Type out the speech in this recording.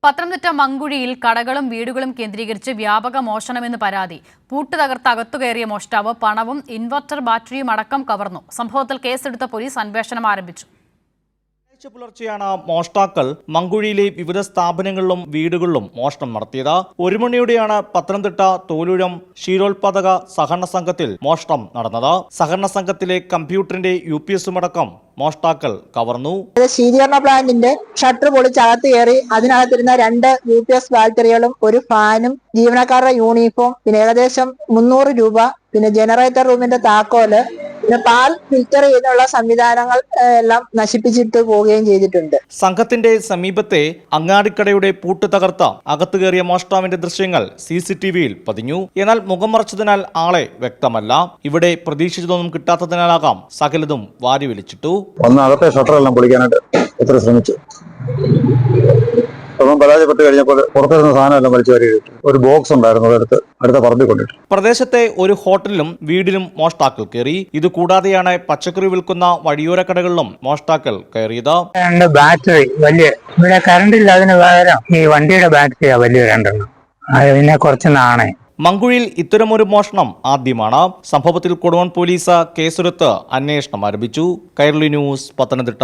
പത്തനംതിട്ട മങ്കുഴിയിൽ കടകളും വീടുകളും കേന്ദ്രീകരിച്ച് വ്യാപക മോഷണമെന്ന് പരാതി. പൂട്ട് തകർത്ത് അകത്തുകയറിയ മോഷ്ടാവ് പണവും ഇൻവെർട്ടർ ബാറ്ററിയും അടക്കം കവർന്നു. സംഭവത്തിൽ കേസെടുത്ത പോലീസ് അന്വേഷണം ആരംഭിച്ചു. പുലർച്ചെയാണ് മോഷ്ടാക്കൾ മങ്കുഴിയിലെ വിവിധ സ്ഥാപനങ്ങളിലും വീടുകളിലും മോഷണം നടത്തിയത്. 1 മണിയോടെയാണ് പത്തനംതിട്ട തോലുഴം ക്ഷീരോത്പാദക സഹകരണ സംഘത്തിൽ മോഷണം നടന്നത്. സഹകരണ സംഘത്തിലെ കമ്പ്യൂട്ടറിന്റെ UPS അടക്കം മോഷ്ടാക്കൾ കവർന്നു. ശീതീകരണ പ്ലാന്റിന്റെ ഷട്ടർ പൊളിച്ചകത്ത് കയറി അതിനകത്തിരുന്ന 2 UPS ബാറ്ററികളും ഒരു ഫാനും ജീവനക്കാരുടെ യൂണിഫോം, പിന്നെ ഏകദേശം 300 രൂപ, പിന്നെ ജനറേറ്റർ റൂമിന്റെ താക്കോല്, പിന്നെ പാൽ ഫിൽറ്റർ ചെയ്യുന്നുള്ള സംവിധാനങ്ങൾ എല്ലാം നശിപ്പിച്ചിട്ട് പോവുകയും ചെയ്തിട്ടുണ്ട്. സംഘത്തിന്റെ സമീപത്തെ അങ്ങാടിക്കടയുടെ പൂട്ട് തകർത്ത അകത്ത് കയറിയ മോഷ്ടാവിന്റെ ദൃശ്യങ്ങൾ CCTVയിൽ പതിഞ്ഞു. എന്നാൽ മുഖം മറച്ചതിനാൽ ആളെ വ്യക്തമല്ല. ഇവിടെ പ്രതീക്ഷിച്ചതൊന്നും കിട്ടാത്തതിനാലാകാം സകലതും വാരി വലിച്ചിട്ടു. അകത്തെ ഷട്ടറെല്ലാം പൊളിക്കാനായിട്ട് എത്ര ശ്രമിച്ചു. അപ്പം പരാജയപ്പെട്ട് കഴിഞ്ഞപ്പോൾ പുറത്തിരുന്ന സാധനമെല്ലാം വലിച്ചു വാരിയിട്ട് ഒരു ബോക്സ് ഉണ്ടായിരുന്നു, അടുത്ത പറമ്പിൽ കൊണ്ടിട്ട്. പ്രദേശത്തെ ഒരു ഹോട്ടലിലും വീടിലും മോഷ്ടാക്കൾ കയറി. ഇത് കൂടാതെയാണ് പച്ചക്കറി വിൽക്കുന്ന വഴിയോര കടകളിലും മോഷ്ടാക്കൾ കയറിയത്. 2 ബാറ്ററി വലിയ, ഇവിടെ കറണ്ട് ഇല്ല, അതിന് പകരം ഈ വണ്ടിയുടെ ബാറ്ററിയാ വലിയ 2 അതിനെ കുറച്ച് നാണയം. മങ്കുഴിയിൽ ഇത്തരമൊരു മോഷണം ആദ്യമാണ്. സംഭവത്തിൽ കൊടുവൺ പോലീസ് കേസെടുത്ത് അന്വേഷണം ആരംഭിച്ചു. കൈരളി ന്യൂസ്, പത്തനംതിട്ട.